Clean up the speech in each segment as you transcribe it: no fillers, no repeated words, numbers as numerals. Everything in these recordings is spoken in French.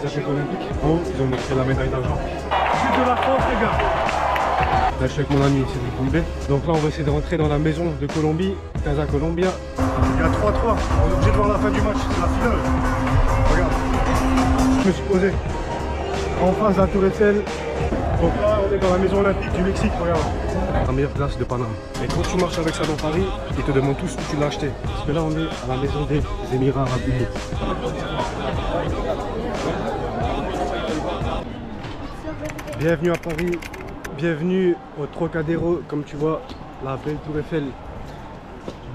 les athlètes olympiques. En haut, ils ont montré la médaille d'argent. Sud de la France, les gars. Là, je suis avec mon ami Cédric Poulet. Donc là, on va essayer de rentrer dans la maison de Colombie, Casa Colombia. Il y a 3-3. On est obligé de voir la fin du match, c'est la finale. Regarde. Je me suis posé en face de la Tour Eiffel. Donc là, on est dans la maison olympique du Mexique, regarde. La meilleure glace de Paname. Et quand tu marches avec ça dans Paris, ils te demandent tous où tu l'as acheté. Parce que là, on est à la maison des Émirats Arabes Unis. Bienvenue à Paris, bienvenue au Trocadéro, comme tu vois, la belle Tour Eiffel.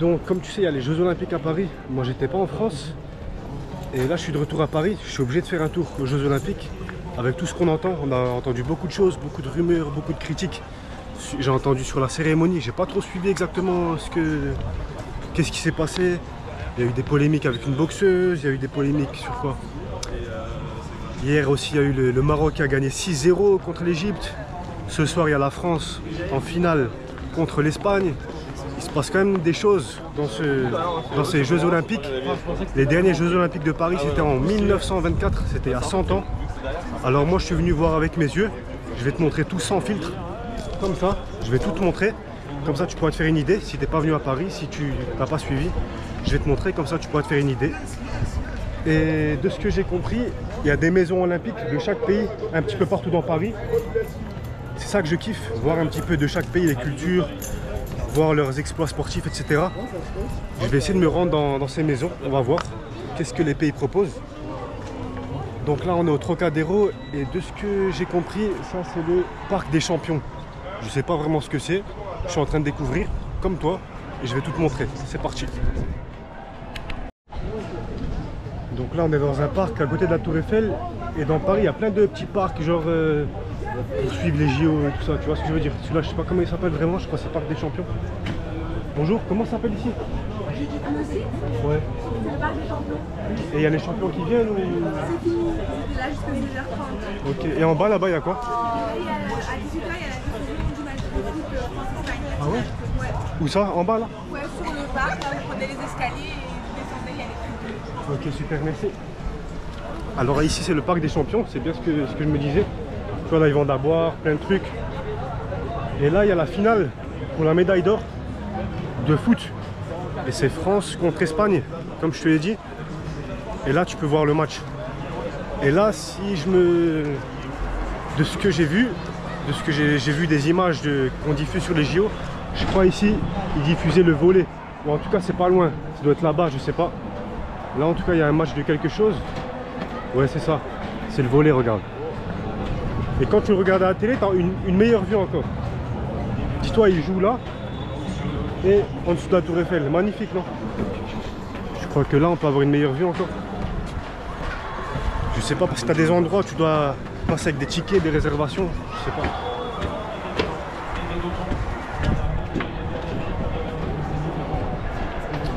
Donc, comme tu sais, il y a les Jeux Olympiques à Paris. Moi, j'étais pas en France. Et là, je suis de retour à Paris. Je suis obligé de faire un tour aux Jeux Olympiques. Avec tout ce qu'on entend, on a entendu beaucoup de choses, beaucoup de rumeurs, beaucoup de critiques. J'ai entendu sur la cérémonie, j'ai pas trop suivi exactement qu'est-ce qui s'est passé. Il y a eu des polémiques avec une boxeuse, il y a eu des polémiques sur quoi? Hier aussi, il y a eu le Maroc qui a gagné 6-0 contre l'Égypte. Ce soir, il y a la France en finale contre l'Espagne. Il se passe quand même des choses dans ces Jeux Olympiques. Les derniers Jeux Olympiques de Paris, c'était en 1924, c'était il y a 100 ans. Alors moi, je suis venu voir avec mes yeux. Je vais te montrer tout sans filtre, comme ça. Je vais tout te montrer. Comme ça, tu pourras te faire une idée. Si tu n'es pas venu à Paris, si tu n'as pas suivi, je vais te montrer. Comme ça, tu pourras te faire une idée. Et de ce que j'ai compris, il y a des maisons olympiques de chaque pays, un petit peu partout dans Paris. C'est ça que je kiffe, voir un petit peu de chaque pays, les cultures, voir leurs exploits sportifs, etc. Je vais essayer de me rendre dans ces maisons. On va voir qu'est-ce que les pays proposent. Donc là, on est au Trocadéro et de ce que j'ai compris, ça c'est le parc des champions. Je ne sais pas vraiment ce que c'est. Je suis en train de découvrir, comme toi, et je vais tout te montrer. C'est parti. Donc là, on est dans un parc à côté de la Tour Eiffel. Et dans Paris, il y a plein de petits parcs, genre pour suivre les JO et tout ça. Tu vois ce que je veux dire? Celui-là, je sais pas comment il s'appelle vraiment. Je crois que c'est le parc des champions. Bonjour, comment ça s'appelle ici? Ouais. C'est le parc des champions. Et il y a les champions qui viennent ou... C'est fini, c'était là jusqu'à 2h30. Ok, et en bas là-bas il y a quoi? À 18h, il y a la diffusion du match de foot France-Espagne. Ah ouais? Ouais. Où ça? En bas là? Ouais, sur le parc, là vous prenez les escaliers et vous descendez, il y a les trucs. Ok, super, merci. Alors ici c'est le parc des champions, c'est bien ce que je me disais. Tu vois là ils vendent à boire, plein de trucs. Et là il y a la finale pour la médaille d'or de foot. Et c'est France contre Espagne, comme je te l'ai dit. Et là tu peux voir le match. Et là si de ce que j'ai vu, de ce que j'ai vu des images qu'on diffuse sur les JO, je crois ici ils diffusaient le volley. Ou en tout cas c'est pas loin, ça doit être là-bas, je sais pas. Là en tout cas il y a un match de quelque chose. Ouais c'est ça, c'est le volley, regarde. Et quand tu le regardes à la télé, tu as une meilleure vue encore. Dis-toi, il joue là. Et en dessous de la Tour Eiffel, magnifique non? Je crois que là on peut avoir une meilleure vue encore. Je sais pas, parce que tu as des endroits où tu dois passer avec des tickets, des réservations, je sais pas.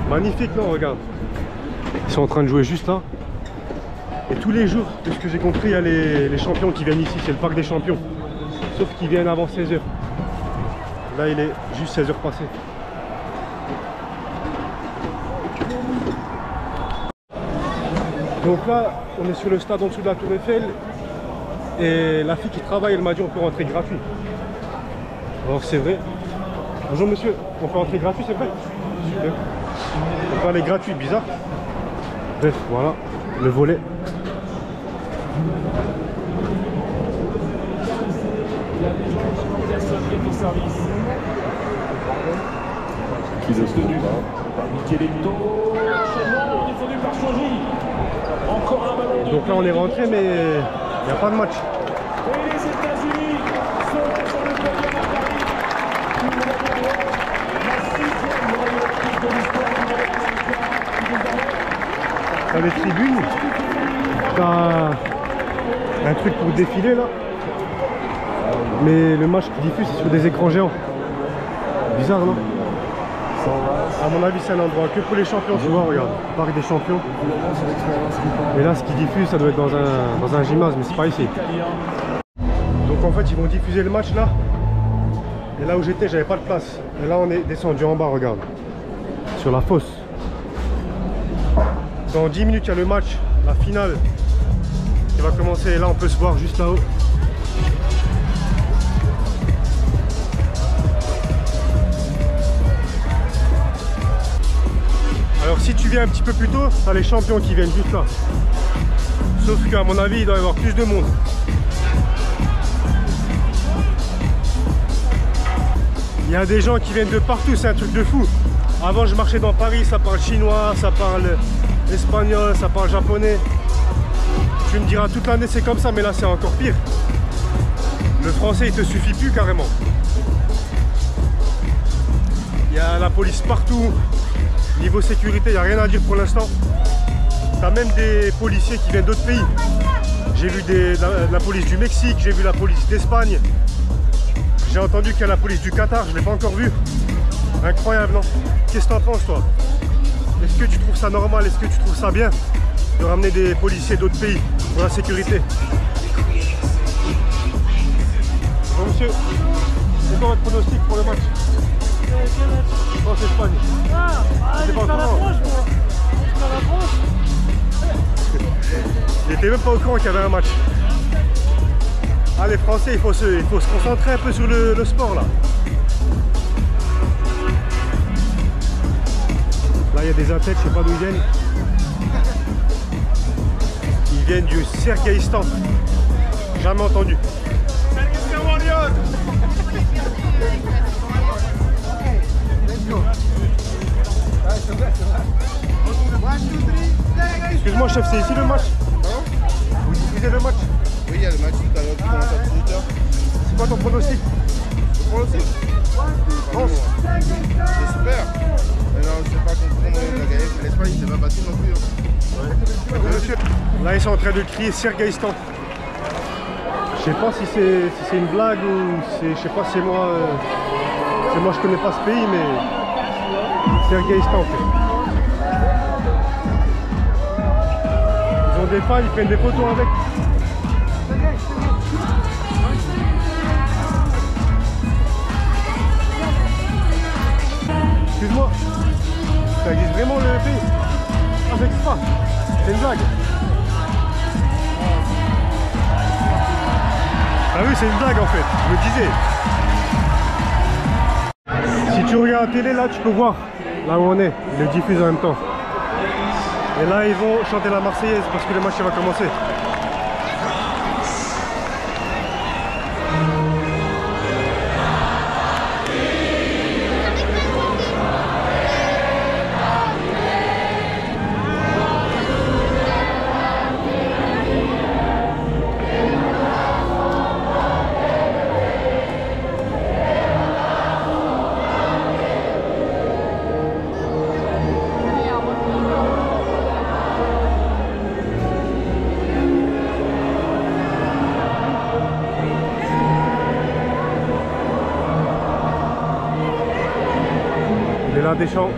Magnifique non, regarde. Ils sont en train de jouer juste là. Et tous les jours, de ce que j'ai compris, il y a les champions qui viennent ici, c'est le parc des champions. Sauf qu'ils viennent avant 16 h. Là il est juste 16 h passées. Donc là, on est sur le stade en dessous de la Tour Eiffel. Et la fille qui travaille, elle m'a dit on peut rentrer gratuit. Alors c'est vrai. Bonjour monsieur, on peut rentrer gratuit, c'est vrai? Super. On peut aller gratuit, bizarre. Bref, voilà, le volet. Donc là on est rentré mais il n'y a pas de match. Et les États-Unis sont sur le podium à Paris. La sixième royauté de l'histoire américaine. T'as les tribunes, t'as un truc pour défiler là. Mais le match qui diffuse c'est sur des écrans géants. Bizarre non? À mon avis c'est un endroit que pour les champions, tu vois, regarde, parc des champions. Et là ce qu'ils diffusent ça doit être dans un gymnase, mais c'est pas ici. Donc en fait ils vont diffuser le match là. Et là où j'étais j'avais pas de place. Et là on est descendu en bas, regarde. Sur la fosse. Dans 10 minutes il y a le match, la finale, qui va commencer. Et là, on peut se voir juste là-haut. Alors si tu viens un petit peu plus tôt, t'as les champions qui viennent juste là. Sauf qu'à mon avis, il doit y avoir plus de monde. Il y a des gens qui viennent de partout, c'est un truc de fou. Avant, je marchais dans Paris, ça parle chinois, ça parle espagnol, ça parle japonais. Tu me diras, toute l'année c'est comme ça, mais là c'est encore pire. Le français, il te suffit plus carrément. Il y a la police partout. Niveau sécurité, il n'y a rien à dire pour l'instant. Tu as même des policiers qui viennent d'autres pays. J'ai vu la police du Mexique, j'ai vu la police d'Espagne. J'ai entendu qu'il y a la police du Qatar, je ne l'ai pas encore vu. Incroyable, non? Qu'est-ce que tu en penses, toi? Est-ce que tu trouves ça normal? Est-ce que tu trouves ça bien de ramener des policiers d'autres pays pour la sécurité? Bon, monsieur, c'est quoi votre pronostic pour le match? France-Espagne. C'est pas la France, moi. La France. Il était même pas au courant qu'il y avait un match. Ah, les Français, il faut se concentrer un peu sur le sport là. Là, il y a des athlètes, je sais pas d'où ils viennent. Ils viennent du Sergueïstan. Jamais entendu. Excuse-moi chef, c'est ici le match? Vous diffusez le match? Oui, il y a le match tout à l'heure qui commence à 18h. C'est quoi ton pronostic? Le pronostic? France. C'est super. Mais non, je sais pas comment on va gagner. L'Espagne, il s'est pas battu non plus. Monsieur. Là, ils sont en train de crier Sergueïstan. Je sais pas si c'est une blague ou je sais pas si c'est moi. Moi, je connais pas ce pays, mais Sergueïstan en fait. Ils ont des fans, ils prennent des photos avec. Excuse-moi, ça existe vraiment le pays? Ah, j'existe pas, c'est une blague. Ah oui, c'est une blague en fait, je me disais. Si tu regardes la télé, là, tu peux voir là où on est, ils le diffusent en même temps. Et là, ils vont chanter la Marseillaise parce que le match va commencer. Il est là, Deschamps.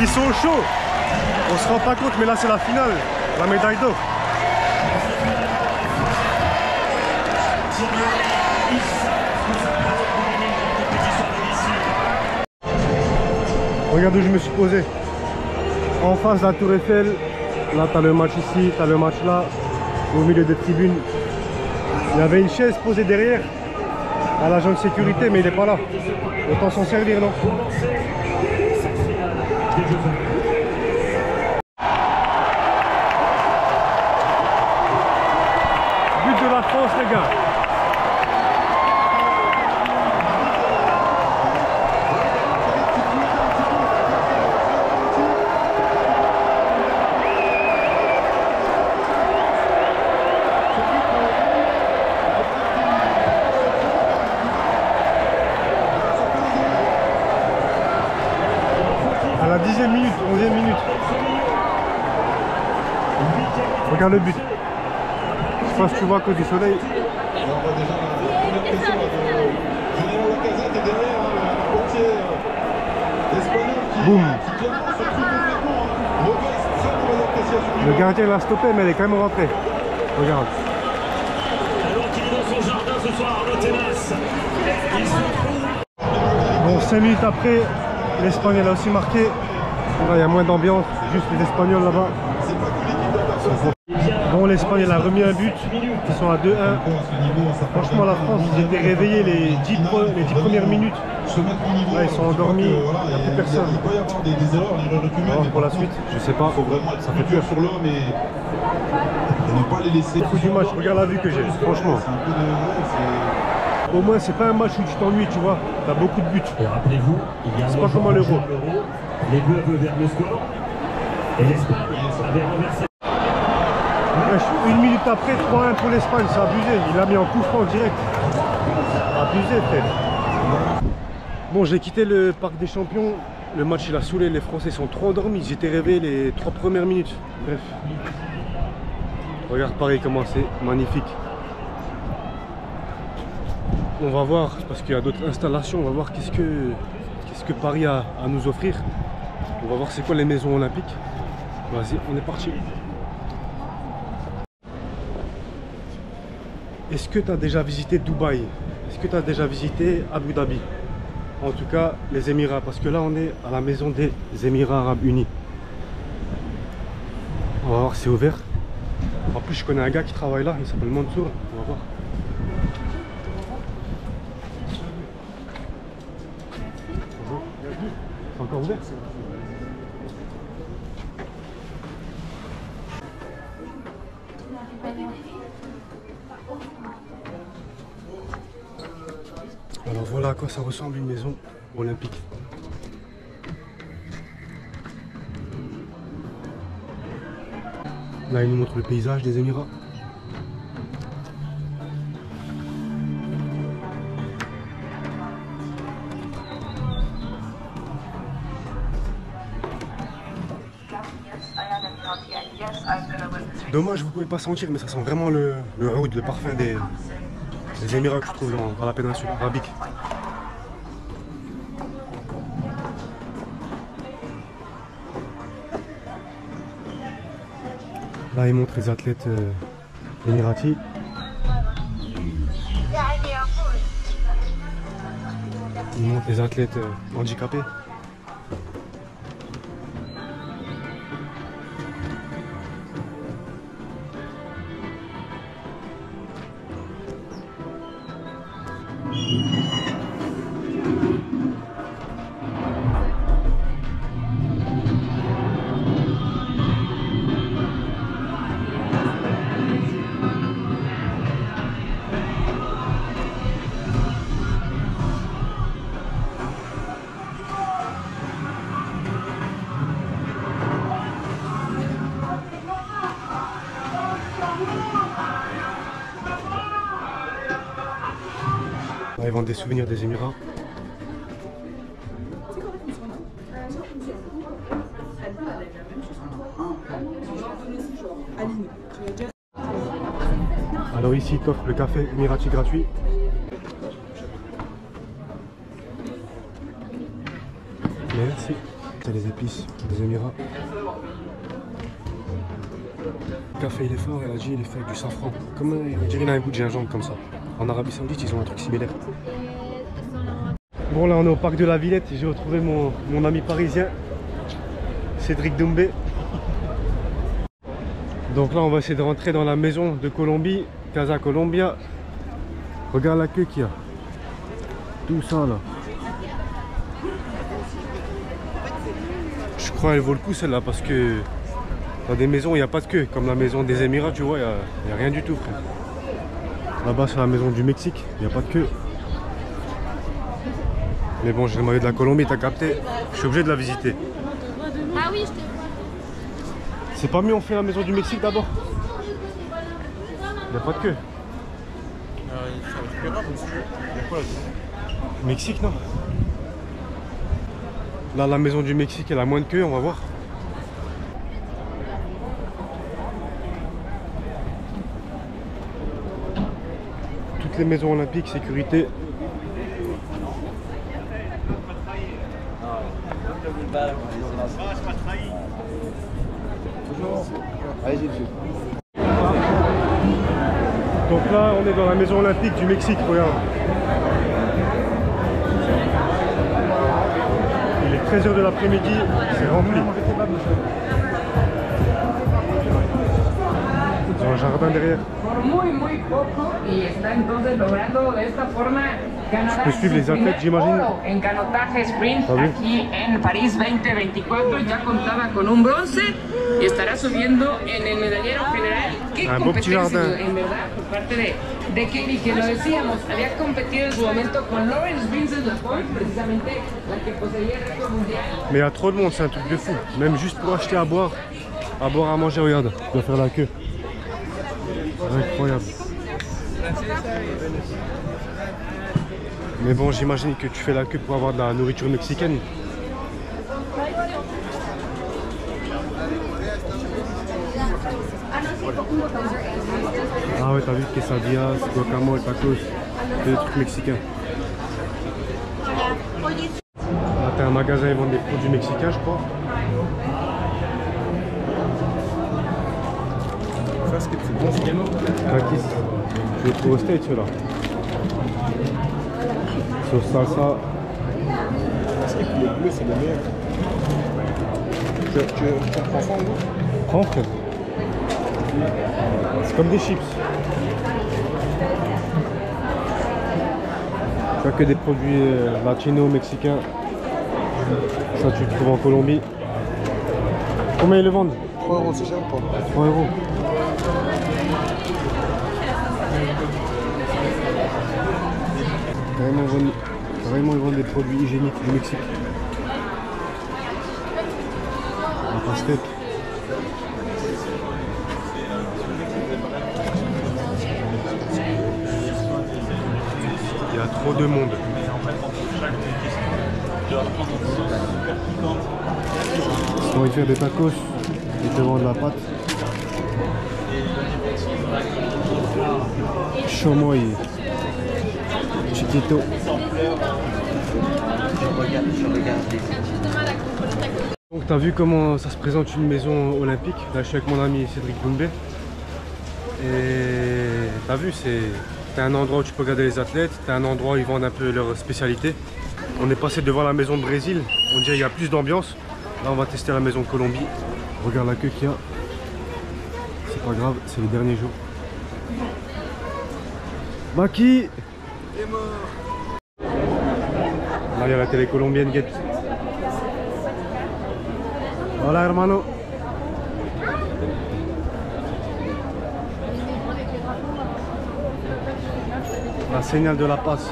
Ils sont chauds. On se rend pas compte, mais là c'est la finale, la médaille d'or. Regarde où je me suis posé. En face de la Tour Eiffel. Là t'as le match ici, t'as le match là, au milieu des tribunes. Il y avait une chaise posée derrière à l'agent de sécurité, mais il n'est pas là. Autant s'en servir, non? But de la France, les gars. À la 10e minute, 11e minute. Regarde le but. pas si tu vois à cause du soleil. Alors déjà, la première question de Julien Lacazette est derrière, le portier espagnol qui clairement se trouve complètement mauvaise, très mauvaise appréciation. Le gardien l'a stoppé, mais elle est quand même rentrée. Regarde. Alors qu'il est dans son jardin ce soir, le Ténas. Il se trouve. Bon, 5 minutes après, l'Espagne elle a aussi marqué. Là, il y a moins d'ambiance, juste les Espagnols là-bas. Bon, l'Espagne elle a remis un but, ils sont à 2-1. Franchement, la France, ils étaient réveillés les 10 premières minutes. Là, ils sont endormis, il n'y a plus personne. Il peut y avoir des erreurs, Alors, pour la suite, je sais pas, ça fait peur. sur l'homme et ne pas les laisser. Coup du match, regarde la vue que j'ai, franchement. Au moins, c'est pas un match où tu t'ennuies, tu vois. T'as beaucoup de buts. Et rappelez-vous, il y a C'est pas comme à l'Euro. Les Bleus veulent vers le score. Et l'Espagne avait renversé. Une minute après, 3-1 pour l'Espagne, c'est abusé. Il a mis en coup franc direct. Abusé, frère. Bon, j'ai quitté le Parc des Champions. Le match, il a saoulé. Les Français sont trop endormis. Ils étaient réveillés les 3 premières minutes. Bref. Regarde Paris comment c'est magnifique. On va voir, parce qu'il y a d'autres installations. On va voir qu'est-ce que Paris a à nous offrir. On va voir c'est quoi les maisons olympiques. Vas-y, on est parti. Est-ce que tu as déjà visité Dubaï? Est-ce que tu as déjà visité Abu Dhabi? En tout cas, les Émirats, parce que là, on est à la maison des Émirats Arabes Unis. On va voir si c'est ouvert. En plus, je connais un gars qui travaille là, il s'appelle Mansour. On va voir. C'est encore ouvert? Alors voilà à quoi ça ressemble une maison olympique. Là, il nous montre le paysage des Émirats. Dommage, vous pouvez pas sentir, mais ça sent vraiment le oud, le parfum des Émirats que je trouve dans la péninsule arabique. Là, il montre les athlètes émiratis. Il montre les athlètes handicapés. Là, ils vendent des souvenirs des Émirats. Alors ici, ils t'offrent le café émirati gratuit. Merci. C'est les épices des Émirats. Le café il est fort, elle a dit il est fait avec du safran. Comme on dirait il a un goût de gingembre comme ça. En Arabie Saoudite ils ont un truc similaire. Bon là on est au parc de la Villette, j'ai retrouvé mon ami parisien Cédric Doumbé. Donc là on va essayer de rentrer dans la maison de Colombie, Casa Colombia. Regarde la queue qu'il y a. Tout ça là. Je crois qu'elle vaut le coup celle-là parce que dans des maisons il n'y a pas de queue. Comme la maison des Émirats tu vois, il n'y a rien du tout frère. Là-bas c'est la maison du Mexique, il n'y a pas de queue. Mais bon j'ai demandé de la Colombie, t'as capté. Je suis obligé de la visiter. Ah oui, je t'ai... C'est pas mieux on fait la maison du Mexique d'abord? Il n'y a pas de queue. Mexique non? Là la maison du Mexique elle a moins de queue, on va voir. les maisons olympiques, sécurité. Allez-y, monsieur. Donc là, on est dans la maison olympique du Mexique, regarde. Il est 13 h de l'après-midi, c'est rempli. Ils ont un jardin derrière. Tu peux suivre les athlètes, j'imagine. En canotaje sprint Ah oui. aquí en París 2024 ya contaba con un bronce y estará subiendo en el medallero general. Qué Un beau petit competencia, jardin. en verdad, por parte de Kelly, que lo decíamos, había competido en su momento con Lawrence Vincent Lafont, precisamente la que poseía el récord mundial. Mais il y a trop de monde, c'est un truc de fou. Même juste pour acheter à boire, à manger, regarde. Tu dois faire la queue. Incroyable. Mais bon, j'imagine que tu fais la queue pour avoir de la nourriture mexicaine. Ah ouais, t'as vu, quesadillas, guacamole, tacos, des trucs mexicains. Là, t'as un magasin, ils vendent des produits mexicains, je crois. Ça, c'est bon, c'est également. Kakis. Tu les trouves au States, ceux-là. Sauce salsa. Parce que les bleus, c'est les meilleurs. Tu comprends ça, non? Prends, frère. C'est comme des chips. Tu vois que des produits latinos, mexicains. Ça, tu le trouves en Colombie. Combien ils le vendent? 3 €, c'est cher ou pas? 3 €. Carrément, ils vendent des produits hygiéniques du Mexique. La pastèque. Il y a trop de monde. Si tu as envie de faire des tacos, ils te vendent la pâte. Chomoy. Chiquito. Donc tu as vu comment ça se présente une maison olympique. Là je suis avec mon ami Cédric Doumbé. Et tu as vu, c'est un endroit où tu peux regarder les athlètes, c'est un endroit où ils vendent un peu leur spécialité. On est passé devant la maison de Brésil, on dirait qu'il y a plus d'ambiance. Là on va tester la maison de Colombie. Regarde la queue qu'il y a. C'est pas grave, c'est les derniers jours. Maki! Là il y a la télé colombienne, Get. Hola hermano. La Señal de la Paz.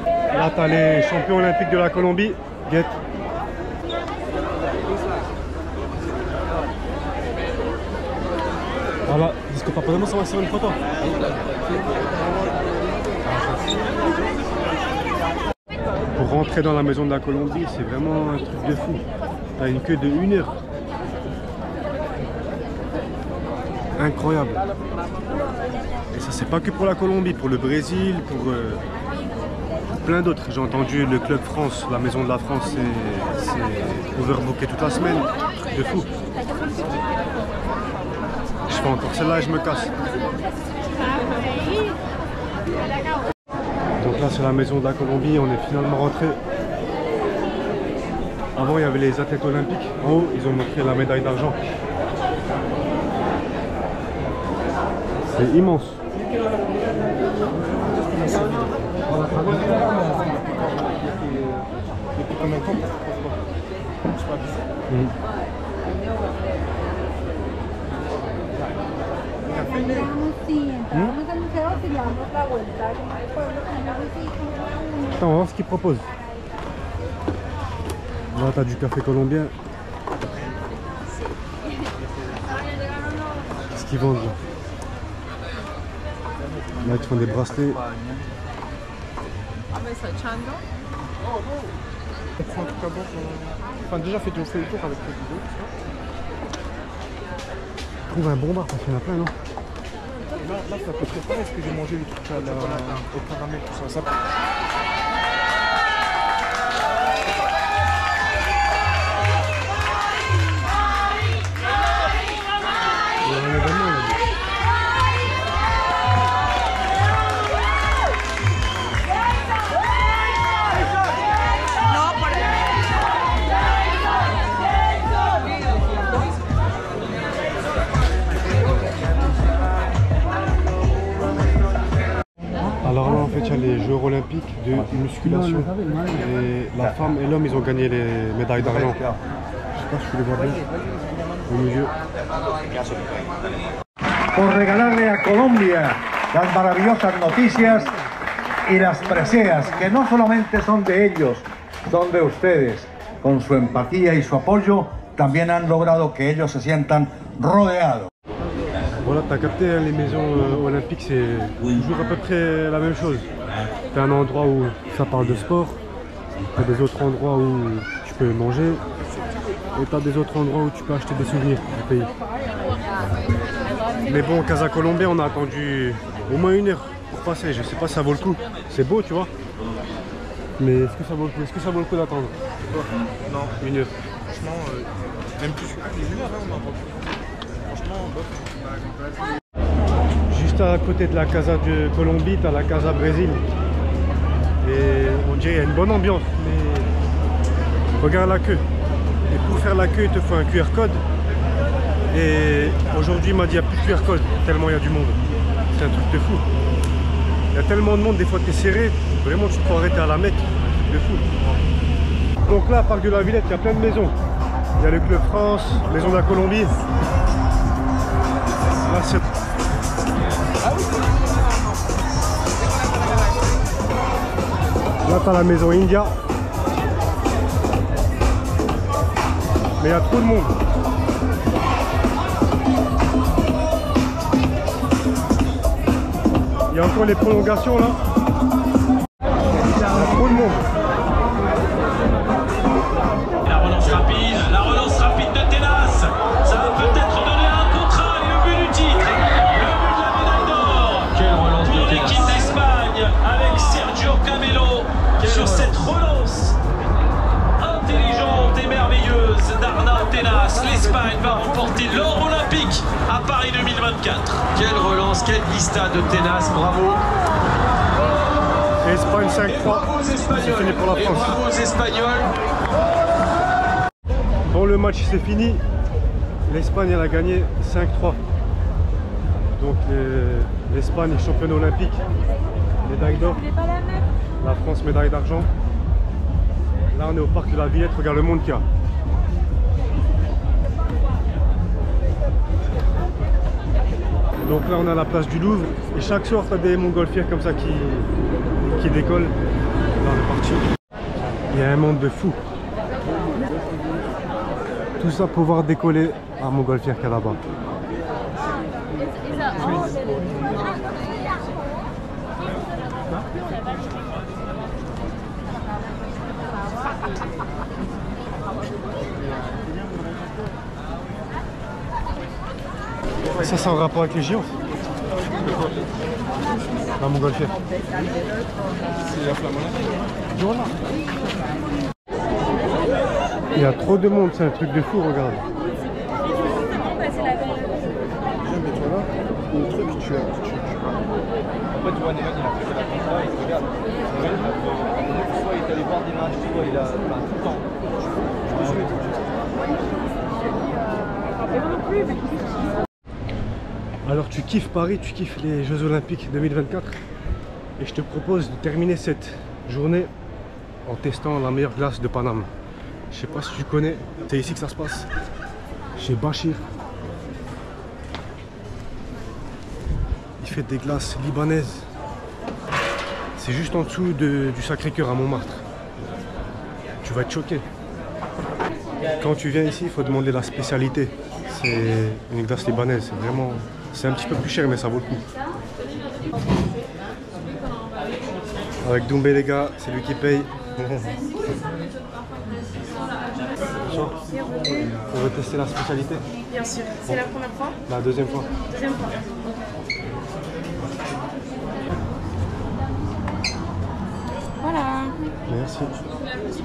Là t'as les champions olympiques de la Colombie, Get. Hola, disculpa, ¿podemos hacer una foto? Pour rentrer dans la maison de la Colombie, c'est vraiment un truc de fou. T'as une queue de 1 heure. Incroyable. Et ça c'est pas que pour la Colombie, pour le Brésil, pour plein d'autres. J'ai entendu le Club France, la maison de la France, c'est overbooké toute la semaine. Truc de fou. Je fais encore celle-là et je me casse. Donc là c'est la maison de la Colombie, on est finalement rentré. Avant il y avait les athlètes olympiques. En haut ils ont montré la médaille d'argent. C'est immense. Depuis combien de temps? Attends, on va voir ce qu'ils proposent. Là t'as du café colombien. Qu'est-ce qu'ils vendent là? Là ils te font des bracelets. On prend un truc à boire. Enfin, déjà, fait le tour avec le vidéo. Trouve un bon bar parce qu'il y en a plein, non? Là, ça peut préparer ce que j'ai mangé, les trucs au caramel, tout ça. Alors là en fait il y a les Jeux olympiques de musculation et la femme et l'homme ils ont gagné les médailles d'argent. Je sais pas si je les vois bien. Au milieu. Por regalarle a Colombia las maravillosas noticias y las preseas que no solamente son de ellos, son de ustedes. Con su empatía y su apoyo también han logrado que ellos se sientan rodeados. Voilà, t'as capté, hein, les maisons olympiques, c'est toujours à peu près la même chose. T'as un endroit où ça parle de sport, t'as des autres endroits où tu peux manger, et t'as des autres endroits où tu peux acheter des souvenirs du pays. Mais bon, Casa Colombia, on a attendu au moins 1 heure pour passer, je sais pas si ça vaut le coup. C'est beau, tu vois. Mais est-ce que ça vaut le coup? Est-ce que ça vaut le coup d'attendre? Non. 1 heure. Franchement, même plus que 1 heure, on a entendu. Franchement, bof. Juste à côté de la Casa de Colombie, tu as la Casa Brésil. Et on dirait qu'il y a une bonne ambiance, mais regarde la queue. Et pour faire la queue, il te faut un QR code. Et aujourd'hui, il m'a dit qu'il n'y a plus de QR code, tellement il y a du monde. C'est un truc de fou. Il y a tellement de monde, des fois tu es serré, vraiment tu te croirais que tu es à la Mecque. Un truc de fou. Donc là, Parc de la Villette, il y a plein de maisons. Il y a le Club France, Maison de la Colombie. Là, c'est... Là, t'as la maison India. Mais il y a trop de monde. Il y a encore les prolongations là. Il y a trop de monde. La relance rapide de Tenas. Ça va peut-être donner un contrat et le but du titre. Le but de la médaille d'or. Quelle relance pour l'équipe d'Espagne avec Sergio Camelo sur cette relance intelligente et merveilleuse d'Arnau Tenas. L'Espagne va remporter l'or olympique à Paris 2024. Quelle relance, quelle vista de Tenas, bravo. Espagne 5-3. C'est fini pour la France. Bravo aux Espagnols. Bon, le match c'est fini. L'Espagne elle a gagné 5-3. Donc l'Espagne est championne olympique. Médaille d'or. La France médaille d'argent. Là on est au parc de la Villette, regarde le monde qu'il y a. Donc là on est à la place du Louvre et chaque soir tu as des montgolfières comme ça qui décollent. Là on est parti. Il y a un monde de fou. Tout ça pour pouvoir décoller à montgolfière qu'il y a là-bas. Ça c'est en rapport avec les JO. La montgolfière. C'est la flamme olympique. Il y a trop de monde, c'est un truc de fou, regarde. Mets-toi là, le truc tu as. En fait, tu vois, Neymar, il a fait la contrat, il se regarde. Soit il est allé voir des matchs, soit il a. Enfin, tout le temps. Je peux jouer tout de suite. Alors tu kiffes Paris, tu kiffes les Jeux Olympiques 2024 et je te propose de terminer cette journée en testant la meilleure glace de Paname. Je sais pas si tu connais, c'est ici que ça se passe, chez Bachir. Il fait des glaces libanaises. C'est juste en dessous du Sacré-Cœur à Montmartre. Tu vas être choqué. Quand tu viens ici, il faut demander la spécialité. C'est une glace libanaise, c'est vraiment... C'est un petit peu plus cher mais ça vaut le coup. Avec Doumbé les gars, c'est lui qui paye. On veut tester la spécialité. Bien sûr. C'est la première fois? La deuxième fois. Deuxième fois. Merci.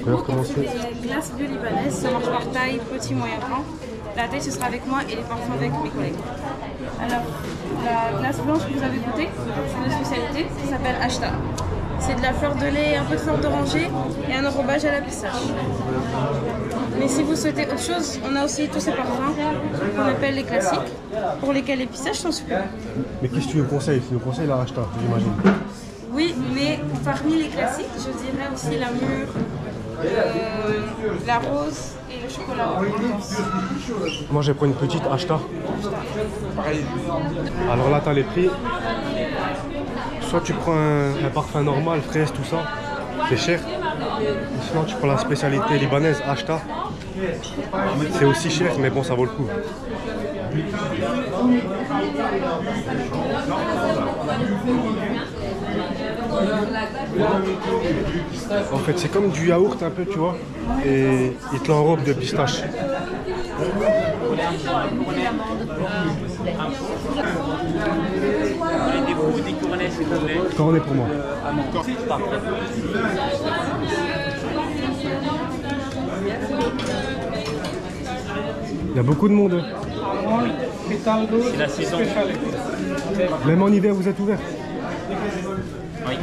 Regarde comment c'est. Les glaces bleues libanaises, ça marche par taille, petit, moyen, grand. La taille, ce sera avec moi et les parfums avec mes collègues. Alors, la glace blanche que vous avez goûtée, c'est une spécialité, ça s'appelle Ashta. C'est de la fleur de lait, un peu de fleur d'oranger et un enrobage à la pistache. Mais si vous souhaitez autre chose, on a aussi tous ces parfums qu'on appelle les classiques, pour lesquels les pistaches sont super. Mais qu'est-ce que tu nous conseilles? Tu nous conseilles la Ashta, j'imagine. Oui, mais parmi les classiques, je dirais aussi la mûre, la rose et le chocolat. Moi, je vais prendre une petite Ashta. Alors là, tu as les prix. Soit tu prends un parfum normal, fraise, tout ça, c'est cher. Sinon, tu prends la spécialité libanaise, Ashta. C'est aussi cher, mais bon, ça vaut le coup. En fait, c'est comme du yaourt un peu, tu vois, et il te l'enrobe de pistache. Cornet pour moi. Il y a beaucoup de monde. C'est la saison. Même en hiver, vous êtes ouvert? Oui.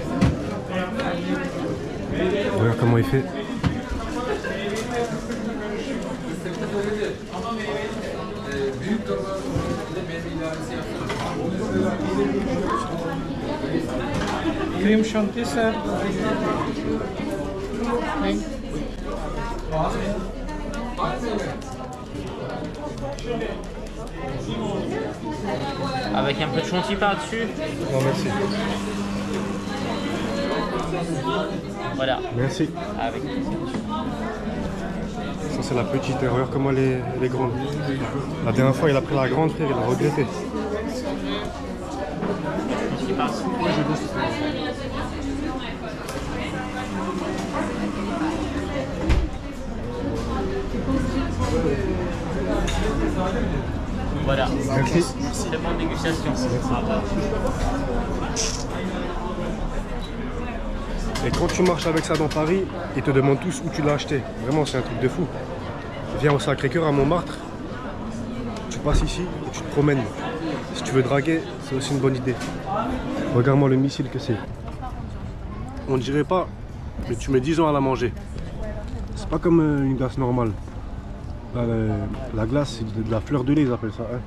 Regarde comment il fait. Crème chantée, ça. Oui. Avec un peu de chantilly par-dessus. Non, merci. Voilà. Merci. Avec. Ça, c'est la petite. Regarde comment elle est grande. La dernière fois, il a pris la grande, frère, il a regretté. Voilà. Merci. Très bonne dégustation. Et quand tu marches avec ça dans Paris, ils te demandent tous où tu l'as acheté. Vraiment, c'est un truc de fou. Viens au Sacré-Cœur à Montmartre, tu passes ici et tu te promènes. Si tu veux draguer, c'est aussi une bonne idée. Regarde-moi le missile que c'est. On dirait pas, mais tu mets 10 ans à la manger. C'est pas comme une glace normale. Là, la glace, c'est de la fleur de lait, ils appellent ça. Hein.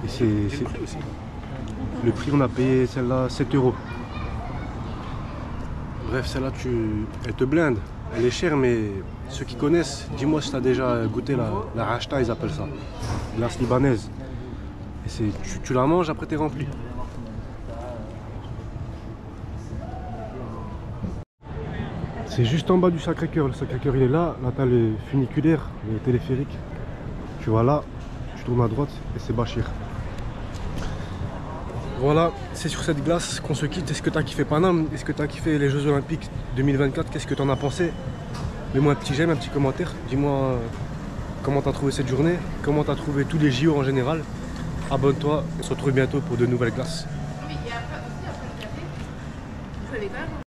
Et c'est le prix, on a payé celle-là 7 €. Bref, celle-là, elle te blinde. Elle est chère, mais ceux qui connaissent, dis-moi si tu as déjà goûté la Ashta, ils appellent ça. Glace libanaise. Et tu la manges, après tu es rempli. C'est juste en bas du Sacré-Cœur. Le Sacré-Cœur, il est là. Là, tu as le funiculaire, le téléphérique. Tu vas là, tu tournes à droite et c'est Bachir. Voilà, c'est sur cette glace qu'on se quitte. Est-ce que tu as kiffé Paname? Est-ce que tu as kiffé les Jeux Olympiques 2024? Qu'est-ce que tu en as pensé? Mets-moi un petit j'aime, un petit commentaire. Dis-moi comment tu as trouvé cette journée, comment tu as trouvé tous les JO en général. Abonne-toi, on se retrouve bientôt pour de nouvelles glaces.